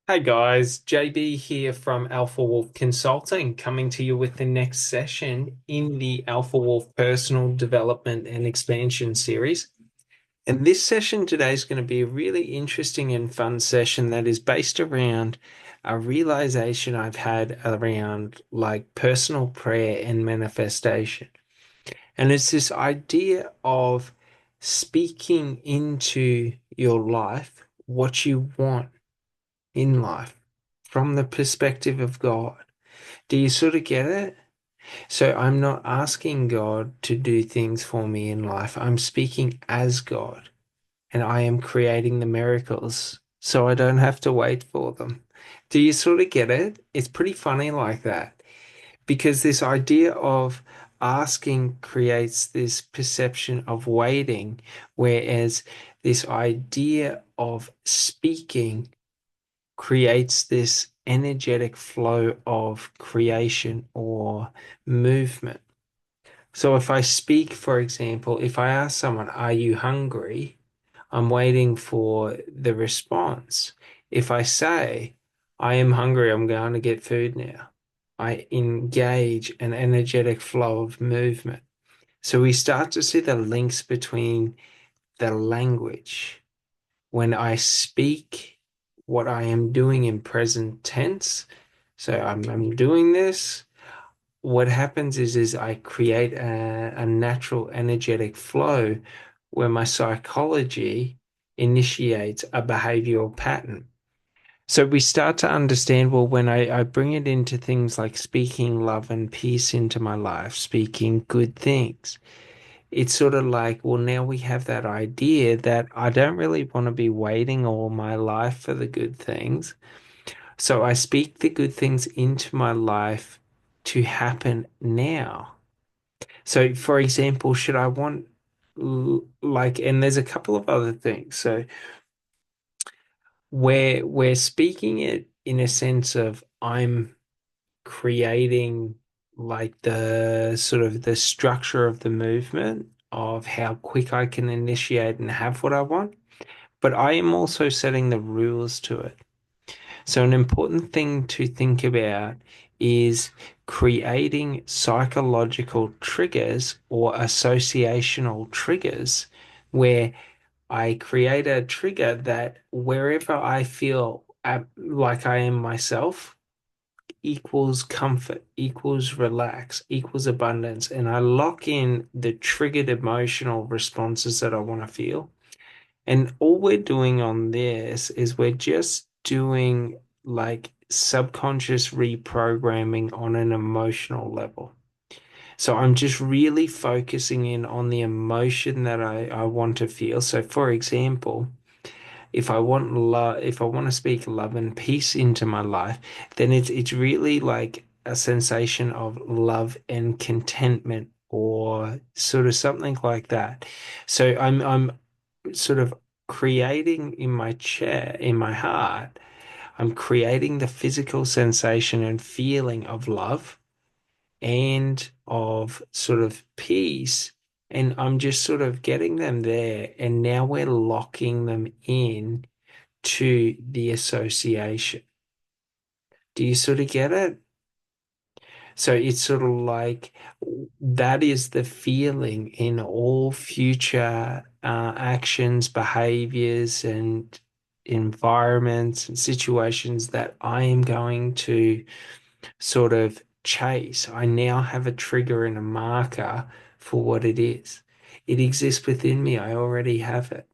Hey guys, JB here from Alpha Wolf Consulting, coming to you with the next session in the Alpha Wolf Personal Development and Expansion series. And this session today is going to be a really interesting and fun session that is based around a realization I've had around like personal prayer and manifestation. And it's this idea of speaking into your life what you want in life from the perspective of God. Do you sort of get it? So I'm not asking God to do things for me in life. I'm speaking as God and I am creating the miracles so I don't have to wait for them. Do you sort of get it? It's pretty funny like that because this idea of asking creates this perception of waiting, whereas this idea of speaking creates this energetic flow of creation or movement. So if I speak, for example, if I ask someone, "Are you hungry?" I'm waiting for the response. If I say, "I am hungry, I'm going to get food now," I engage an energetic flow of movement. So we start to see the links between the language when I speak what I am doing in present tense. So I'm doing this. What happens is I create a natural energetic flow where my psychology initiates a behavioral pattern. So we start to understand, well, when I bring it into things like speaking love and peace into my life, speaking good things, it's sort of like, well, now we have that idea that I don't really want to be waiting all my life for the good things. So I speak the good things into my life to happen now. So, for example, should I want like, and there's a couple of other things. So where we're speaking it in a sense of I'm creating like the sort of the structure of the movement of how quick I can initiate and have what I want, but I am also setting the rules to it. So, an important thing to think about is creating psychological triggers or associational triggers where I create a trigger that wherever I feel like I am myself, equals comfort, equals relax, equals abundance. And I lock in the triggered emotional responses that I want to feel. And all we're doing on this is we're just doing like subconscious reprogramming on an emotional level. So I'm just really focusing in on the emotion that I want to feel. So for example, if I want love, if I want to speak love and peace into my life, then it's really like a sensation of love and contentment or sort of something like that. So I'm sort of creating in my chair, in my heart, I'm creating the physical sensation and feeling of love and of sort of peace. And I'm just sort of getting them there. And now we're locking them in to the association. Do you sort of get it? So it's sort of like that is the feeling in all future actions, behaviors, and environments and situations that I am going to sort of chase. I now have a trigger and a marker for what it is. It exists within me. I already have it.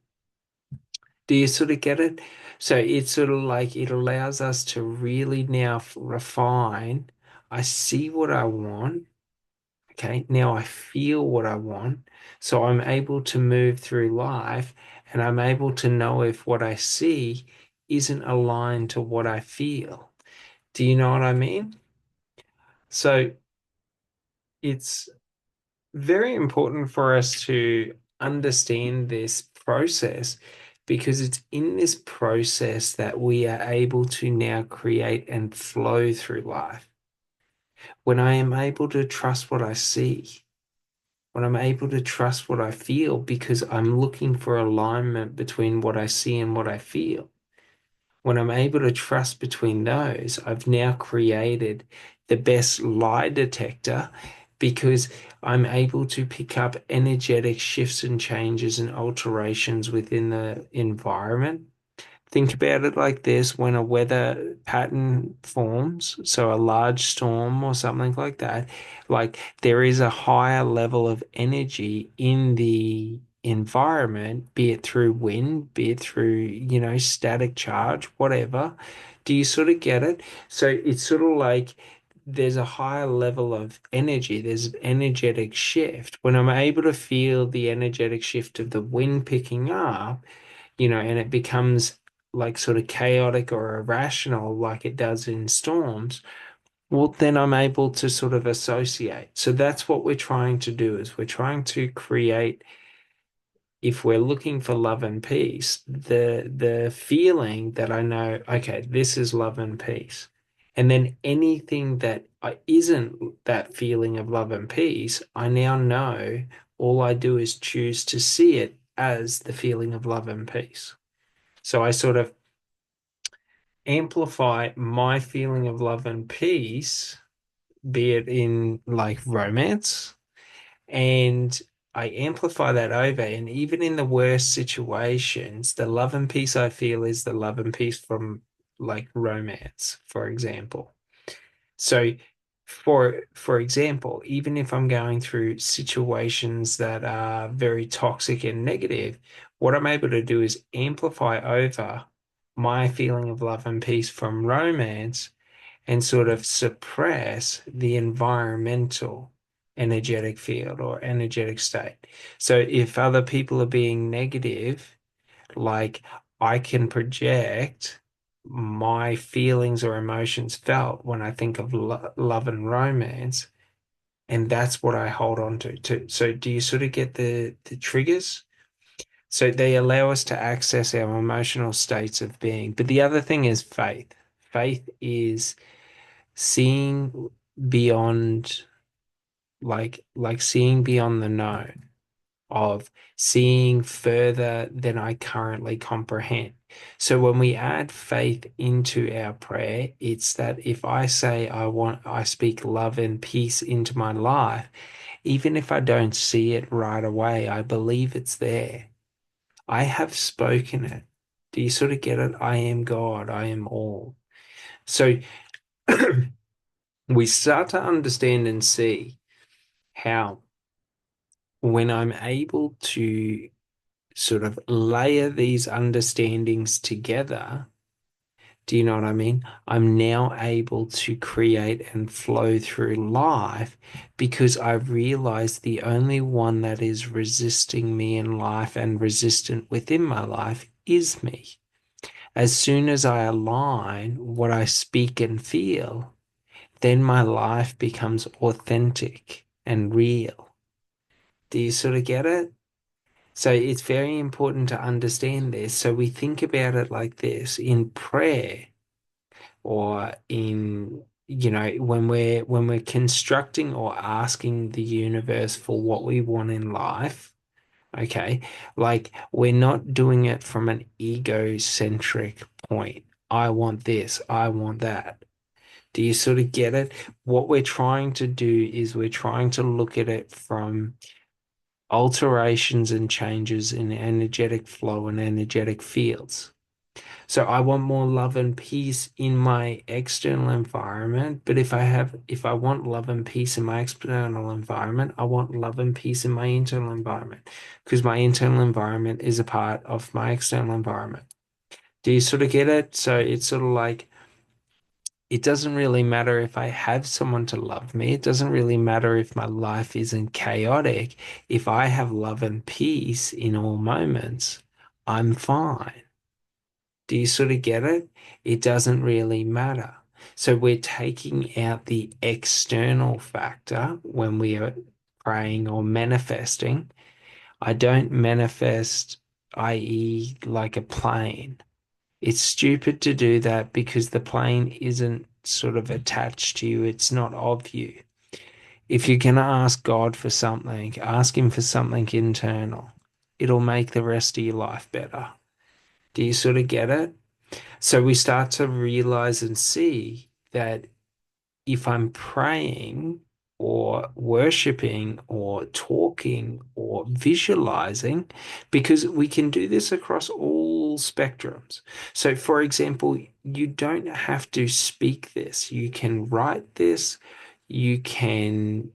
Do you sort of get it? So it's sort of like it allows us to really now refine. I see what I want. Okay. Now I feel what I want. So I'm able to move through life and I'm able to know if what I see isn't aligned to what I feel. Do you know what I mean? So it's very important for us to understand this process because it's in this process that we are able to now create and flow through life. When I am able to trust what I see, when I'm able to trust what I feel because I'm looking for alignment between what I see and what I feel. When I'm able to trust between those, I've now created the best lie detector because I'm able to pick up energetic shifts and changes and alterations within the environment. Think about it like this: when a weather pattern forms, so a large storm or something like that, like there is a higher level of energy in the environment, be it through wind, be it through, static charge, whatever. Do you sort of get it? So it's sort of like there's a higher level of energy, there's an energetic shift. When I'm able to feel the energetic shift of the wind picking up, and it becomes like sort of chaotic or irrational like it does in storms, well, then I'm able to sort of associate. So that's what we're trying to do is we're trying to create, if we're looking for love and peace, the feeling that I know, okay, this is love and peace. And then anything that isn't that feeling of love and peace, I now know all I do is choose to see it as the feeling of love and peace. So I sort of amplify my feeling of love and peace, be it in like romance, and I amplify that over. And even in the worst situations, the love and peace I feel is the love and peace from like romance, for example. So for example, even if I'm going through situations that are very toxic and negative, what I'm able to do is amplify over my feeling of love and peace from romance and sort of suppress the environmental energetic field or energetic state. So if other people are being negative, like I can project my feelings or emotions felt when I think of love and romance, and that's what I hold on to. So do you sort of get the triggers? So they allow us to access our emotional states of being. But the other thing is faith. Faith is seeing beyond, like seeing beyond the known, of seeing further than I currently comprehend. So when we add faith into our prayer, it's that if I say I speak love and peace into my life, even if I don't see it right away, I believe it's there. I have spoken it. Do you sort of get it? I am God, I am all. So we start to understand and see how when I'm able to sort of layer these understandings together, do you know what I mean? I'm now able to create and flow through life because I've realized the only one that is resisting me in life and resistant within my life is me. As soon as I align what I speak and feel, then my life becomes authentic and real. Do you sort of get it? So it's very important to understand this. So we think about it like this in prayer or in, when we're constructing or asking the universe for what we want in life, okay? Like we're not doing it from an egocentric point. I want this, I want that. Do you sort of get it? What we're trying to do is we're trying to look at it from alterations and changes in energetic flow and energetic fields. So I want more love and peace in my external environment, but if I want love and peace in my external environment, I want love and peace in my internal environment because my internal environment is a part of my external environment. Do you sort of get it? So it's sort of like it doesn't really matter if I have someone to love me. It doesn't really matter if my life isn't chaotic. If I have love and peace in all moments, I'm fine. Do you sort of get it? It doesn't really matter. So we're taking out the external factor when we are praying or manifesting. I don't manifest, i.e., like a plane. It's stupid to do that because the plane isn't sort of attached to you, it's not of you. If you're going to ask God for something, ask Him for something internal. It'll make the rest of your life better. Do you sort of get it? So we start to realize and see that if I'm praying or worshiping or talking or visualizing, because we can do this across all spectrums. So, for example, you don't have to speak this. You can write this. You can,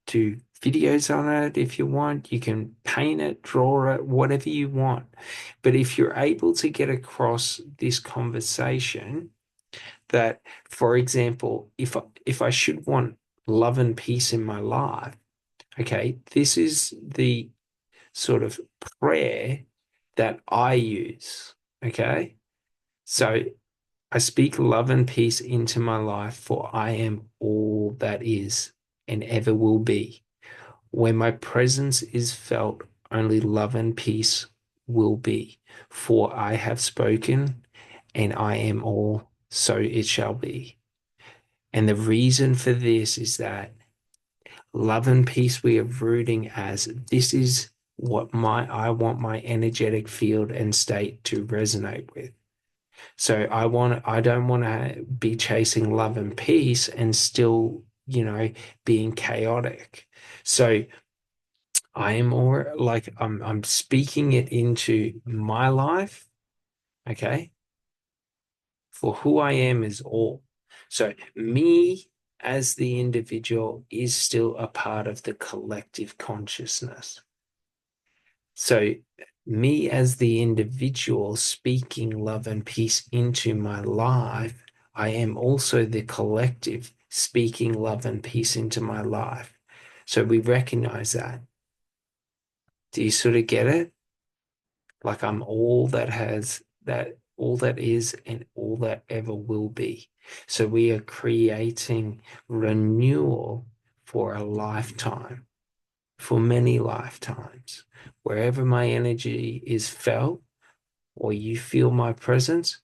do videos on it if you want. You can paint it, draw it, whatever you want. But if you're able to get across this conversation, that, for example, if I should want love and peace in my life, okay, this is the sort of prayer that I use. Okay. So I speak love and peace into my life, for I am all that is and ever will be. Where my presence is felt, only love and peace will be. For I have spoken, and I am all, so it shall be. And the reason for this is that love and peace we are rooting as this is what my I want my energetic field and state to resonate with. So I don't want to be chasing love and peace and still, being chaotic. So I am more like I'm speaking it into my life, okay? For who I am is all. So me as the individual is still a part of the collective consciousness. So me as the individual speaking love and peace into my life, I am also the collective speaking love and peace into my life. So we recognize that. Do you sort of get it? Like I'm all that has that, all that is, and all that ever will be. So we are creating renewal for a lifetime, for many lifetimes. Wherever my energy is felt, or you feel my presence,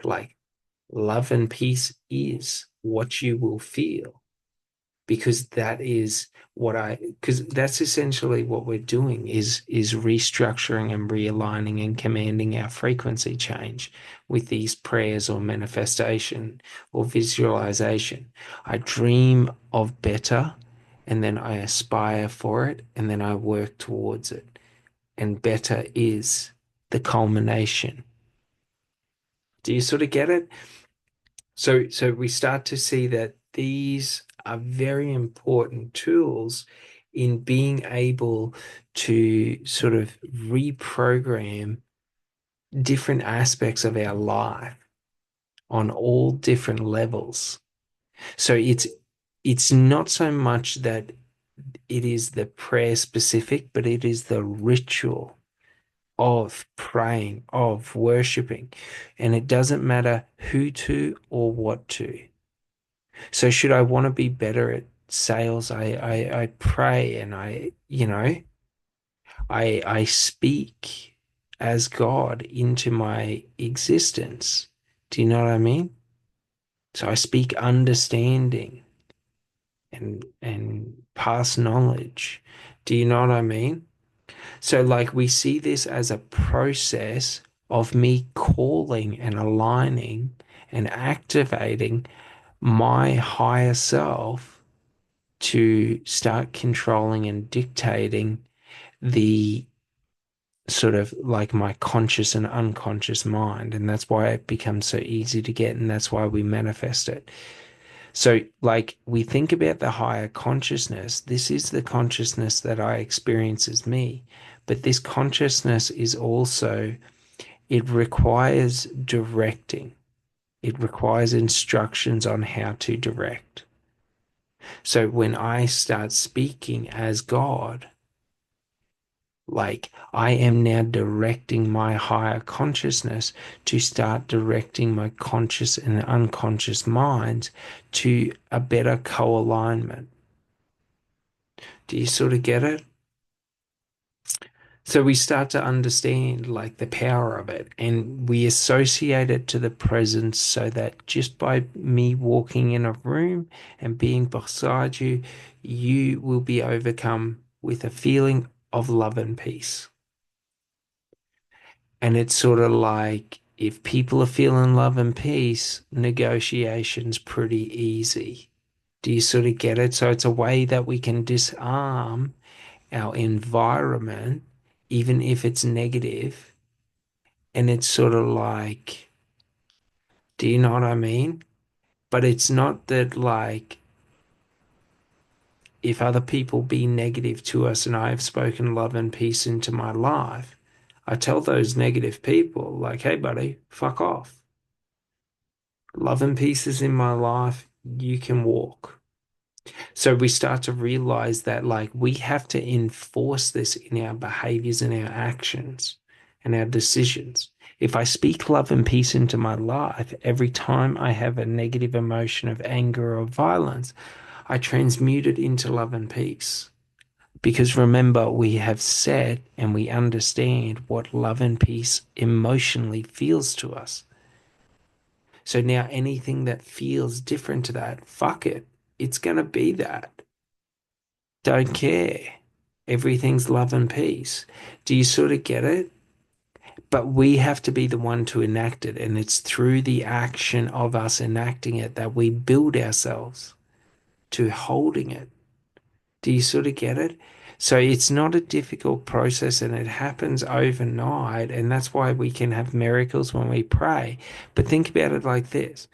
like love and peace is what you will feel, because that is because that's essentially what we're doing is restructuring and realigning and commanding our frequency change with these prayers or manifestation or visualization. I dream of better, and then I aspire for it, and then I work towards it. And better is the culmination. Do you sort of get it? So we start to see that these are very important tools in being able to sort of reprogram different aspects of our life on all different levels. So it's not so much that it is the prayer specific, but it is the ritual of praying, of worshiping. And it doesn't matter who to or what to. So should I want to be better at sales, I pray and I speak as God into my existence. Do you know what I mean? So I speak understanding and past knowledge. Do you know what I mean? So like we see this as a process of me calling and aligning and activating my higher self to start controlling and dictating the sort of like my conscious and unconscious mind. And that's why it becomes so easy to get. And that's why we manifest it. So, like, we think about the higher consciousness. This is the consciousness that I experience as me. But this consciousness is also, it requires directing, it requires instructions on how to direct. So when I start speaking as God, like I am now directing my higher consciousness to start directing my conscious and unconscious minds to a better co-alignment. Do you sort of get it? So we start to understand like the power of it, and we associate it to the presence, so that just by me walking in a room and being beside you, you will be overcome with a feeling of love and peace. And it's sort of like if people are feeling love and peace, negotiation's pretty easy. Do you sort of get it? So it's a way that we can disarm our environment, even if it's negative. And it's sort of like, do you know what I mean? But it's not that like if other people be negative to us and I have spoken love and peace into my life, I tell those negative people, like, hey, buddy, fuck off. Love and peace is in my life. You can walk. So we start to realize that, like, we have to enforce this in our behaviors and our actions and our decisions. If I speak love and peace into my life, every time I have a negative emotion of anger or violence, I transmute it into love and peace. Because remember, we have said and we understand what love and peace emotionally feels to us. So now anything that feels different to that, fuck it. It's going to be that. Don't care. Everything's love and peace. Do you sort of get it? But we have to be the one to enact it. And it's through the action of us enacting it that we build ourselves to holding it. Do you sort of get it? So it's not a difficult process and it happens overnight. And that's why we can have miracles when we pray. But think about it like this.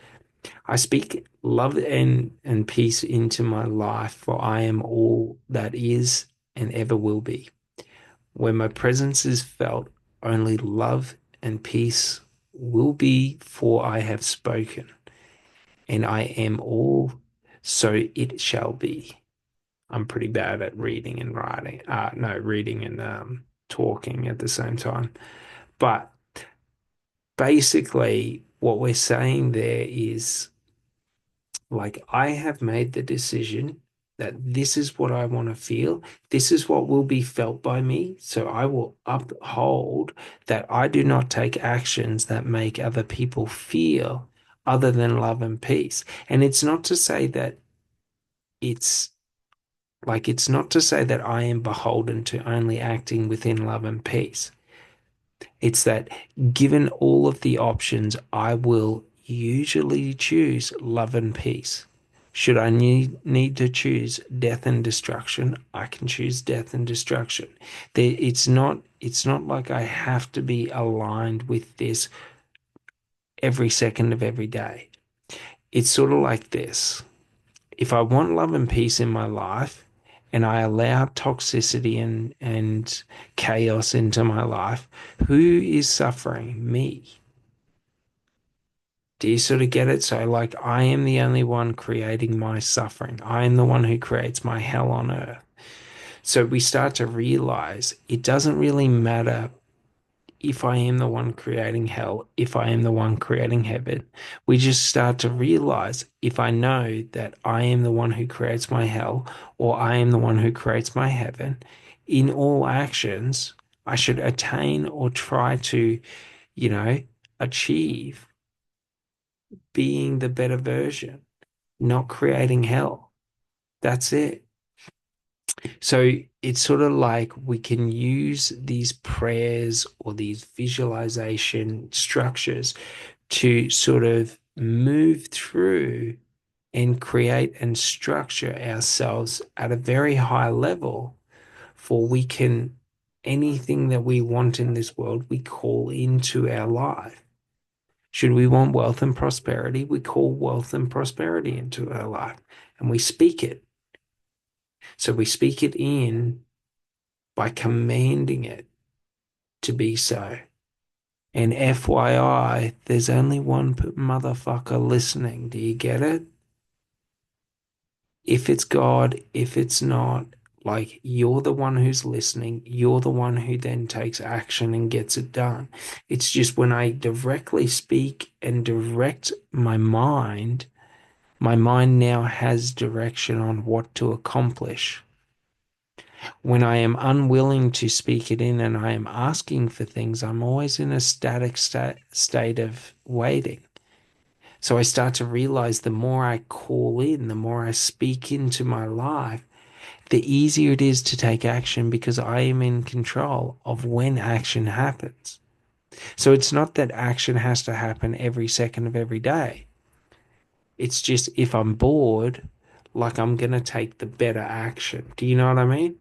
I speak love and peace into my life, for I am all that is and ever will be. When my presence is felt, only love and peace will be, for I have spoken, and I am all, so it shall be. I'm pretty bad at reading and writing. No, reading and talking at the same time. But basically, what we're saying there is like, I have made the decision that this is what I want to feel. This is what will be felt by me. So I will uphold that I do not take actions that make other people feel other than love and peace. And it's not to say that it's it's not to say that I am beholden to only acting within love and peace. It's that given all of the options, I will usually choose love and peace. Should I need to choose death and destruction, I can choose death and destruction. It's not like I have to be aligned with this every second of every day. It's sort of like this. If I want love and peace in my life and I allow toxicity and chaos into my life, who is suffering? Me. Do you sort of get it? So, like, I am the only one creating my suffering. I am the one who creates my hell on earth. So, we start to realize it doesn't really matter if I am the one creating hell, if I am the one creating heaven. We just start to realize if I know that I am the one who creates my hell or I am the one who creates my heaven, in all actions, I should attain or try to, you know, achieve being the better version, not creating hell. That's it. So it's sort of like we can use these prayers or these visualization structures to sort of move through and create and structure ourselves at a very high level, for we can anything that we want in this world, we call into our life. Should we want wealth and prosperity, we call wealth and prosperity into our life and we speak it. So we speak it in by commanding it to be so. And FYI, there's only one motherfucker listening. Do you get it? If it's God, if it's not, like, you're the one who's listening. You're the one who then takes action and gets it done. It's just when I directly speak and direct my mind now has direction on what to accomplish. When I am unwilling to speak it in and I am asking for things, I'm always in a static state of waiting. So I start to realize the more I call in, the more I speak into my life, the easier it is to take action because I am in control of when action happens. So it's not that action has to happen every second of every day. It's just if I'm bored, like I'm going to take the better action. Do you know what I mean?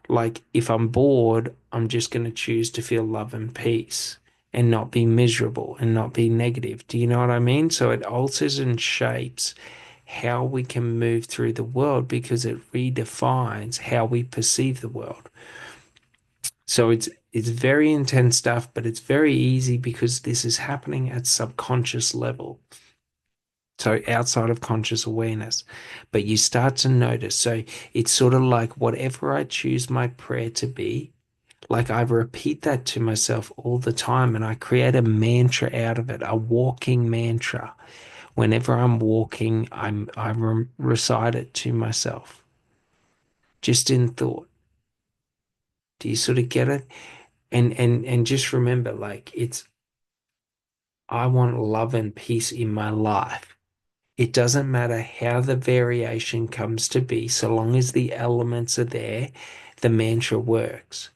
Like if I'm bored, I'm just going to choose to feel love and peace and not be miserable and not be negative. Do you know what I mean? So it alters and shapes how we can move through the world because it redefines how we perceive the world. So it's very intense stuff, but it's very easy because this is happening at subconscious level. So outside of conscious awareness, but you start to notice. So it's sort of like whatever I choose my prayer to be, like I repeat that to myself all the time and I create a mantra out of it, a walking mantra. Whenever I'm walking, recite it to myself, just in thought. Do you sort of get it? And just remember, like it's I want love and peace in my life. It doesn't matter how the variation comes to be, so long as the elements are there, the mantra works.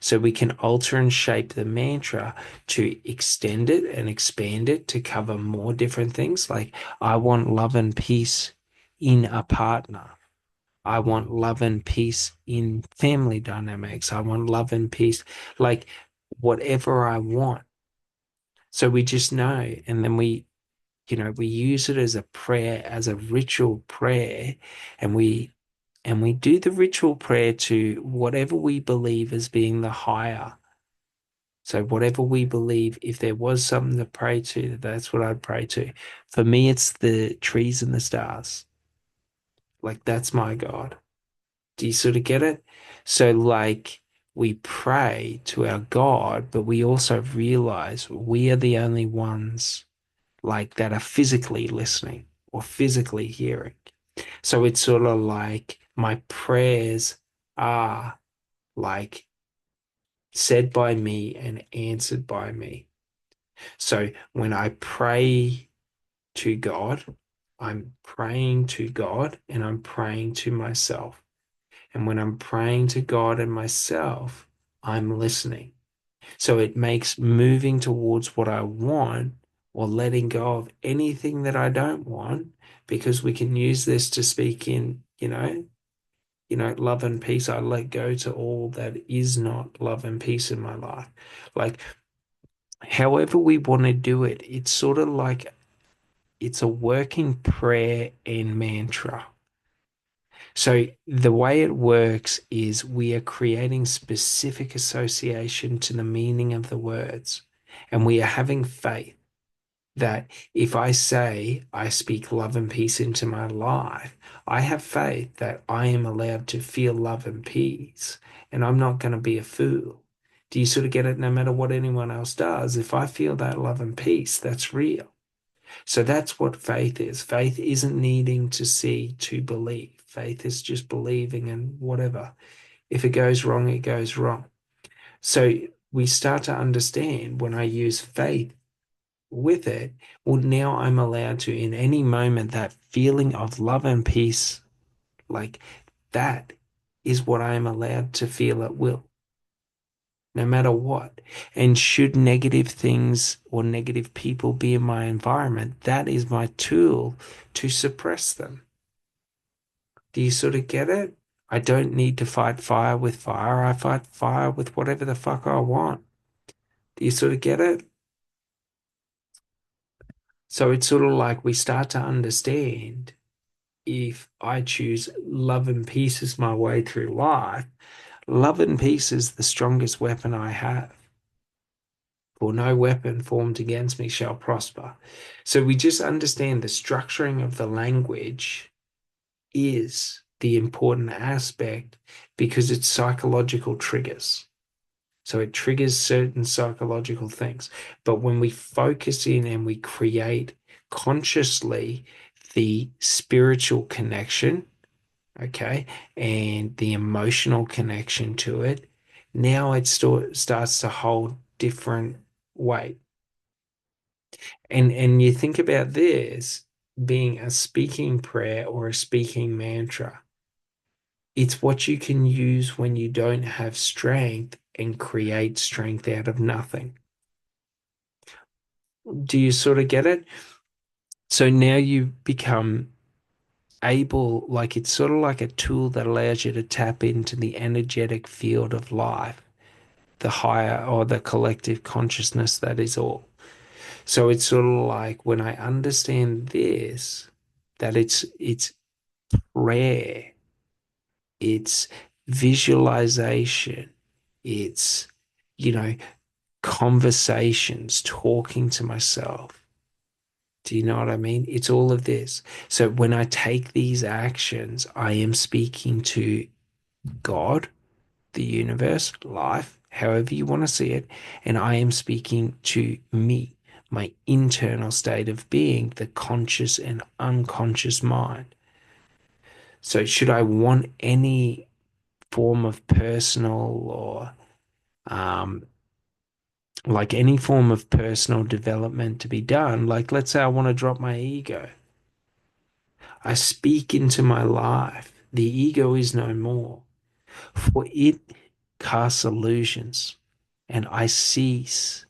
So we can alter and shape the mantra to extend it and expand it to cover more different things. Like, I want love and peace in a partner. I want love and peace in family dynamics. I want love and peace, like whatever I want. So we just know, and then we use it as a prayer, as a ritual prayer, and we do the ritual prayer to whatever we believe as being the higher. So whatever we believe, if there was something to pray to, that's what I'd pray to. For me, it's the trees and the stars. Like that's my God. Do you sort of get it? So like we pray to our God, but we also realize we are the only ones like that are physically listening or physically hearing. So it's sort of like my prayers are like said by me and answered by me. So when I pray to God, I'm praying to God and I'm praying to myself. And when I'm praying to God and myself, I'm listening. So it makes moving towards what I want or letting go of anything that I don't want, because we can use this to speak in, love and peace. I let go to all that is not love and peace in my life. Like, however we want to do it, it's sort of like it's a working prayer and mantra. So the way it works is we are creating specific association to the meaning of the words, and we are having faith that if I say I speak love and peace into my life, I have faith that I am allowed to feel love and peace, and I'm not going to be a fool. Do you sort of get it? No matter what anyone else does, if I feel that love and peace, that's real. So that's what faith is. Faith isn't needing to see to believe. Faith is just believing and whatever. If it goes wrong, it goes wrong. So we start to understand when I use faith with it, well, now I'm allowed to, in any moment, that feeling of love and peace, like that is what I am allowed to feel at will, no matter what. And should negative things or negative people be in my environment, that is my tool to suppress them. Do you sort of get it? I don't need to fight fire with fire. I fight fire with whatever the fuck I want. Do you sort of get it? So it's sort of like we start to understand, if I choose love and peace as my way through life, love and peace is the strongest weapon I have. For no weapon formed against me shall prosper. So we just understand the structuring of the language is the important aspect because it's psychological triggers. So it triggers certain psychological things. But when we focus in and we create consciously the spiritual connection, okay, and the emotional connection to it, now it starts to hold different weight. And you think about this being a speaking prayer or a speaking mantra. It's what you can use when you don't have strength and create strength out of nothing. Do you sort of get it? So now you become able, like it's sort of like a tool that allows you to tap into the energetic field of life, the higher or the collective consciousness that is all. So it's sort of like when I understand this, that it's prayer, it's visualization, it's, you know, conversations, talking to myself. Do you know what I mean? It's all of this. So when I take these actions, I am speaking to God, the universe, life, however you want to see it, and I am speaking to me, my internal state of being, the conscious and unconscious mind. So should I want any form of personal or um, like any form of personal development to be done, like let's say I want to drop my ego. I speak into my life. The ego is no more, for it casts illusions, and I cease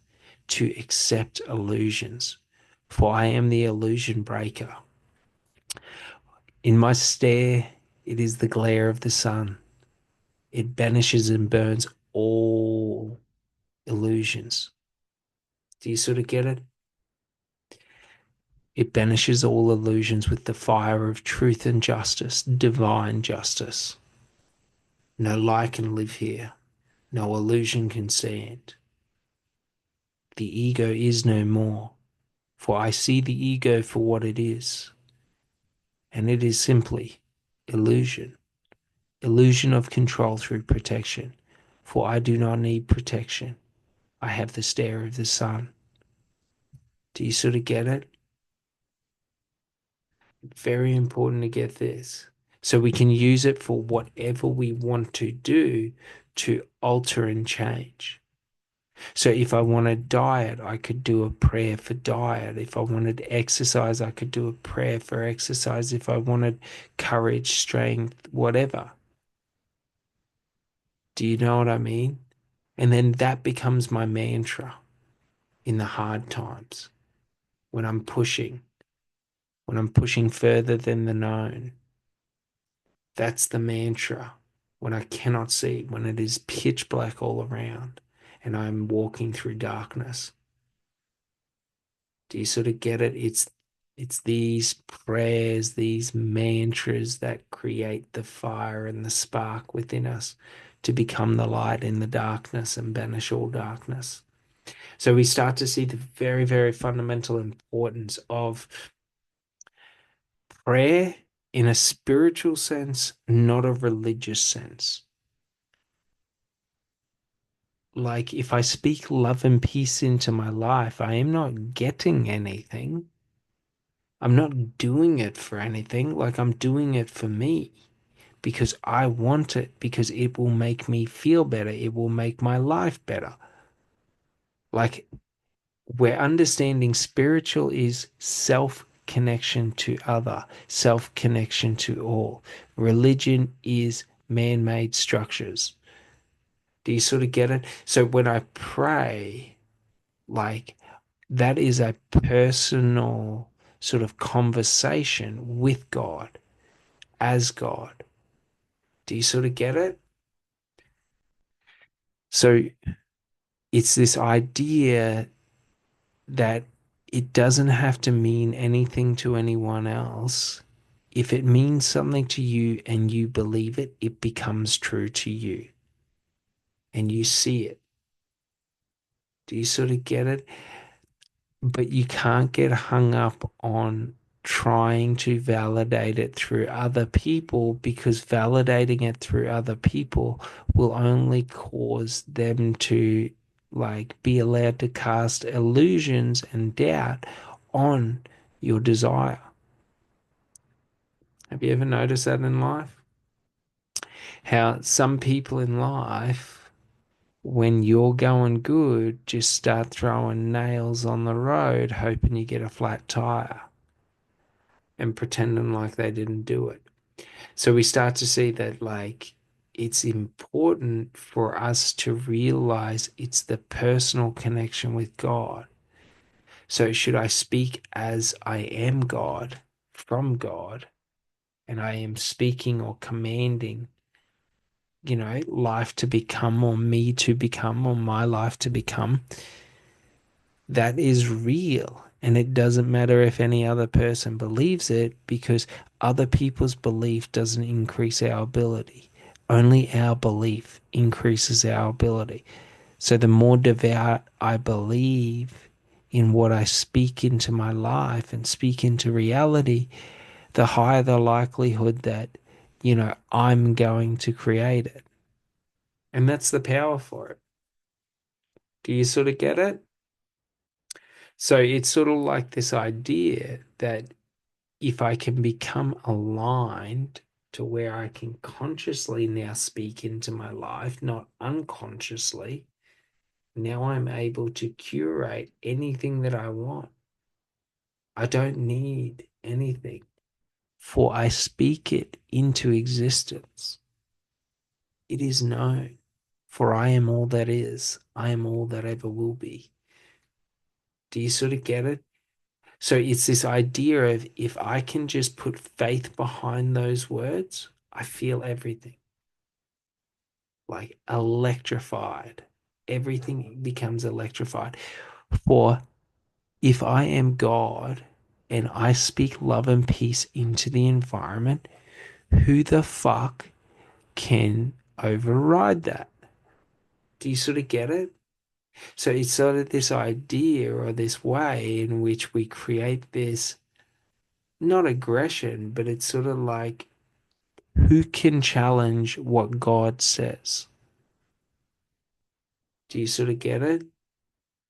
to accept illusions, for I am the illusion breaker. In my stare, it is the glare of the sun. It banishes and burns all illusions. Do you sort of get it? It banishes all illusions with the fire of truth and justice, divine justice. No lie can live here. No illusion can stand. The ego is no more, for I see the ego for what it is, and it is simply illusion. Illusion of control through protection, for I do not need protection. I have the stare of the sun. Do you sort of get it? Very important to get this. So we can use it for whatever we want to do to alter and change. So if I wanted diet, I could do a prayer for diet. If I wanted exercise, I could do a prayer for exercise. If I wanted courage, strength, whatever. Do you know what I mean? And then that becomes my mantra in the hard times when when I'm pushing further than the known. That's the mantra. When I cannot see, when it is pitch black all around and I'm walking through darkness. Do you sort of get it? It's these prayers, these mantras that create the fire and the spark within us to become the light in the darkness and banish all darkness. So we start to see the very, very fundamental importance of prayer in a spiritual sense, not a religious sense. Like if I speak love and peace into my life, I am not getting anything. I'm not doing it for anything. Like I'm doing it for me because I want it, because it will make me feel better. It will make my life better. Like where understanding spiritual is self connection to other, self connection to all. Religion is man made structures. Do you sort of get it? So when I pray, like that is a personal sort of conversation with God as God. Do you sort of get it? So it's this idea that it doesn't have to mean anything to anyone else. If it means something to you and you believe it, it becomes true to you and you see it. Do you sort of get it? But you can't get hung up on trying to validate it through other people because validating it through other people will only cause them to like be allowed to cast illusions and doubt on your desire. Have you ever noticed that in life? How some people in life, when you're going good, just start throwing nails on the road, hoping you get a flat tire and pretending like they didn't do it. So we start to see that like it's important for us to realize it's the personal connection with God So should I speak as I am God, from God, and I am speaking or commanding, life to become or me to become or my life to become? That is real. And it doesn't matter if any other person believes it because other people's belief doesn't increase our ability. Only our belief increases our ability. So the more devout I believe in what I speak into my life and speak into reality, the higher the likelihood that, I'm going to create it. And that's the power for it. Do you sort of get it? So it's sort of like this idea that if I can become aligned to where I can consciously now speak into my life, not unconsciously, now I'm able to curate anything that I want. I don't need anything, for I speak it into existence. It is known, for I am all that is, I am all that ever will be. Do you sort of get it? So it's this idea of if I can just put faith behind those words, I feel everything like electrified. Everything becomes electrified. For if I am God and I speak love and peace into the environment, who the fuck can override that? Do you sort of get it? So it's sort of this idea or this way in which we create this, not aggression, but it's sort of like who can challenge what God says? Do you sort of get it?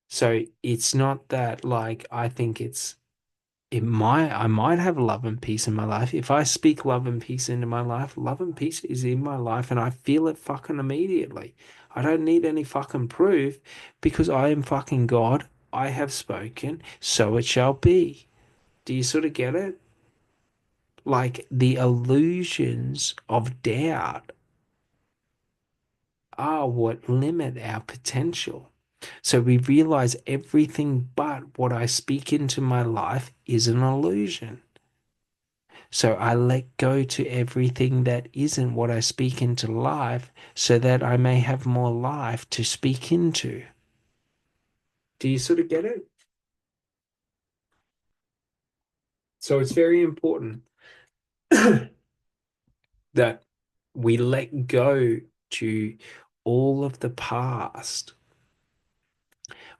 So it's not that like I think I might have love and peace in my life. If I speak love and peace into my life, love and peace is in my life and I feel it fucking immediately. I don't need any fucking proof because I am fucking God. I have spoken, so it shall be. Do you sort of get it? Like the illusions of doubt are what limit our potential. So we realize everything but what I speak into my life is an illusion. So I let go to everything that isn't what I speak into life so that I may have more life to speak into. Do you sort of get it? So it's very important that we let go to all of the past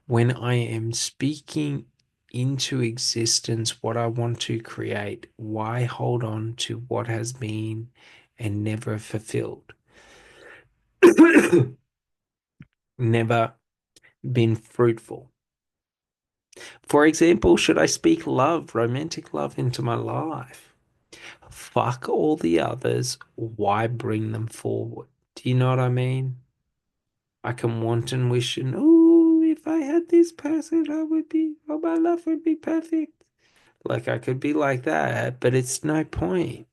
when I am speaking into existence what I want to create. Why hold on to what has been and never fulfilled? Never been fruitful. For example, should I speak love, romantic love into my life? Fuck all the others. Why bring them forward? Do you know what I mean? I can want and wish and, oh, if I had this person, my life would be perfect. Like I could be like that, but it's no point.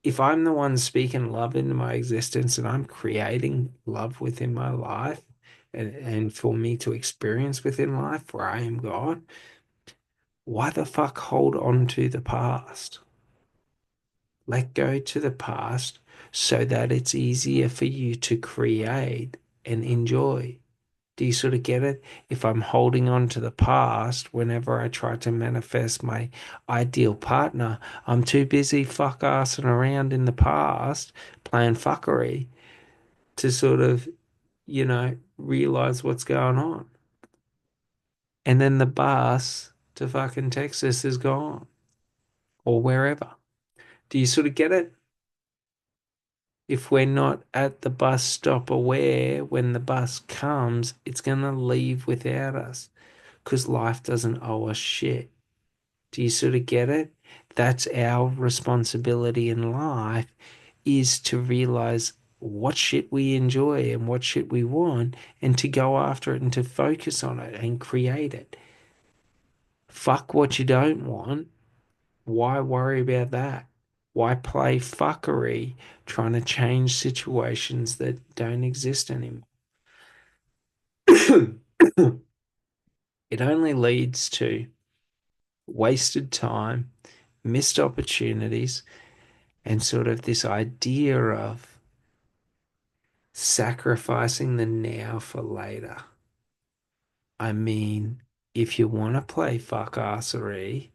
If I'm the one speaking love into my existence and I'm creating love within my life and for me to experience within life where I am God, why the fuck hold on to the past? Let go to the past so that it's easier for you to create and enjoy. Do you sort of get it? If I'm holding on to the past whenever I try to manifest my ideal partner, I'm too busy fuck assing around in the past playing fuckery to sort of, realize what's going on. And then the bus to fucking Texas is gone or wherever. Do you sort of get it? If we're not at the bus stop aware when the bus comes, it's going to leave without us because life doesn't owe us shit. Do you sort of get it? That's our responsibility in life is to realize what shit we enjoy and what shit we want and to go after it and to focus on it and create it. Fuck what you don't want. Why worry about that? Why play fuckery trying to change situations that don't exist anymore? it only leads to wasted time, missed opportunities, and sort of this idea of sacrificing the now for later. I mean, if you want to play fuckassery,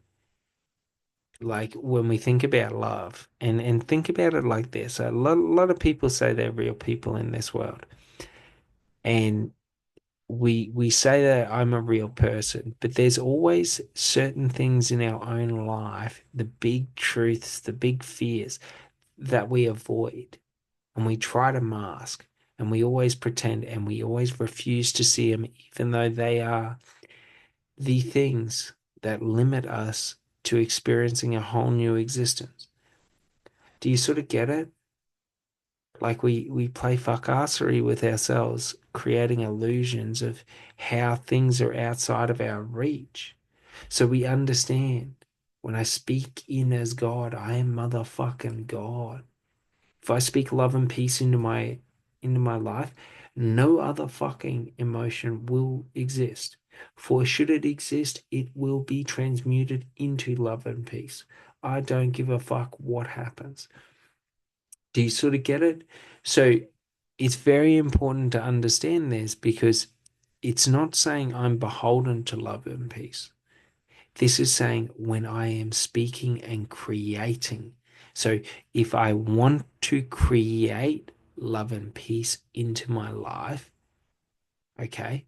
like when we think about love, and think about it like this, a lot of people say they're real people in this world, and we say that I'm a real person, but there's always certain things in our own life, the big truths, the big fears that we avoid and we try to mask and we always pretend and we always refuse to see them, even though they are the things that limit us to experiencing a whole new existence. Do you sort of get it? Like we play fuckassery with ourselves, creating illusions of how things are outside of our reach. So we understand when I speak in as God, I am motherfucking God. If I speak love and peace into my life, no other fucking emotion will exist. For should it exist, it will be transmuted into love and peace. I don't give a fuck what happens. Do you sort of get it? So it's very important to understand this because it's not saying I'm beholden to love and peace. This is saying when I am speaking and creating. So if I want to create love and peace into my life, okay,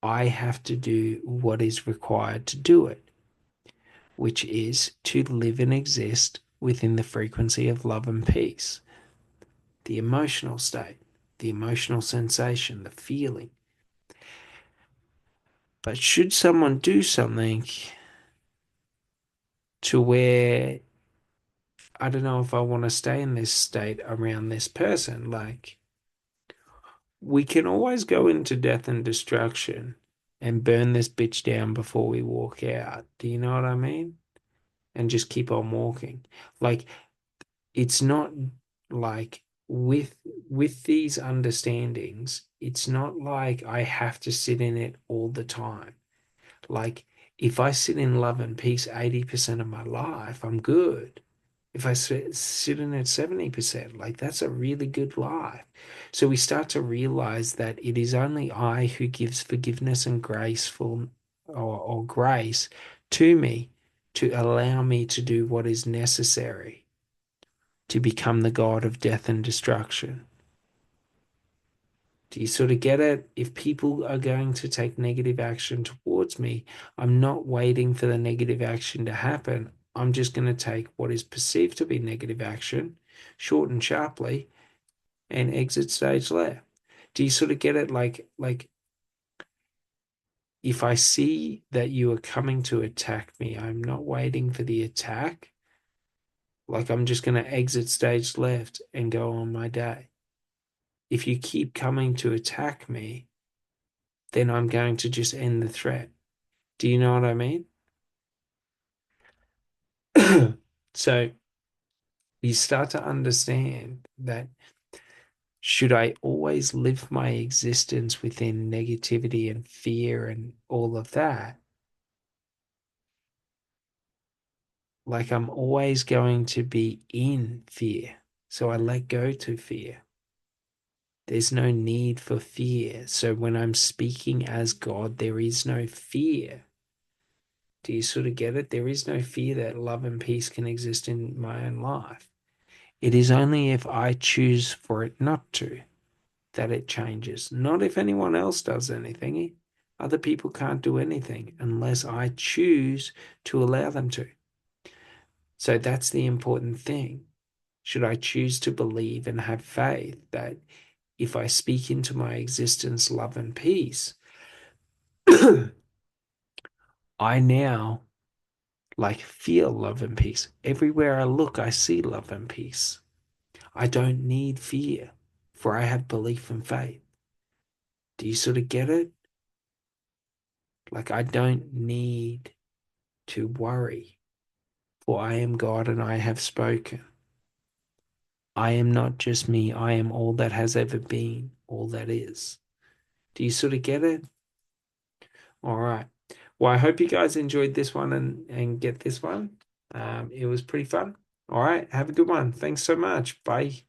I have to do what is required to do it, which is to live and exist within the frequency of love and peace, the emotional state, the emotional sensation, the feeling. But should someone do something to where I don't know if I want to stay in this state around this person, like we can always go into death and destruction and burn this bitch down before we walk out. Do you know what I mean? And just keep on walking. Like it's not like with these understandings, it's not like I have to sit in it all the time. Like if I sit in love and peace 80% of my life, I'm good. If I sit in at 70%, like that's a really good life. So we start to realize that it is only I who gives forgiveness and graceful or grace to me to allow me to do what is necessary to become the God of death and destruction. Do you sort of get it? If people are going to take negative action towards me, I'm not waiting for the negative action to happen. I'm just going to take what is perceived to be negative action, short and sharply, and exit stage left. Do you sort of get it? Like if I see that you are coming to attack me, I'm not waiting for the attack. Like I'm just going to exit stage left and go on my day. If you keep coming to attack me, then I'm going to just end the threat. Do you know what I mean? So you start to understand that should I always live my existence within negativity and fear and all of that, like I'm always going to be in fear. So I let go to fear. There's no need for fear. So when I'm speaking as God, there is no fear. Do you sort of get it? There is no fear that love and peace can exist in my own life. It is only if I choose for it not to that it changes. Not if anyone else does anything. Other people can't do anything unless I choose to allow them to. So that's the important thing. Should I choose to believe and have faith that if I speak into my existence love and peace, I now like feel love and peace. Everywhere I look, I see love and peace. I don't need fear, for I have belief and faith. Do you sort of get it? Like, I don't need to worry, for I am God and I have spoken. I am not just me, I am all that has ever been, all that is. Do you sort of get it? All right. Well, I hope you guys enjoyed this one and get this one. It was pretty fun. All right, have a good one. Thanks so much. Bye.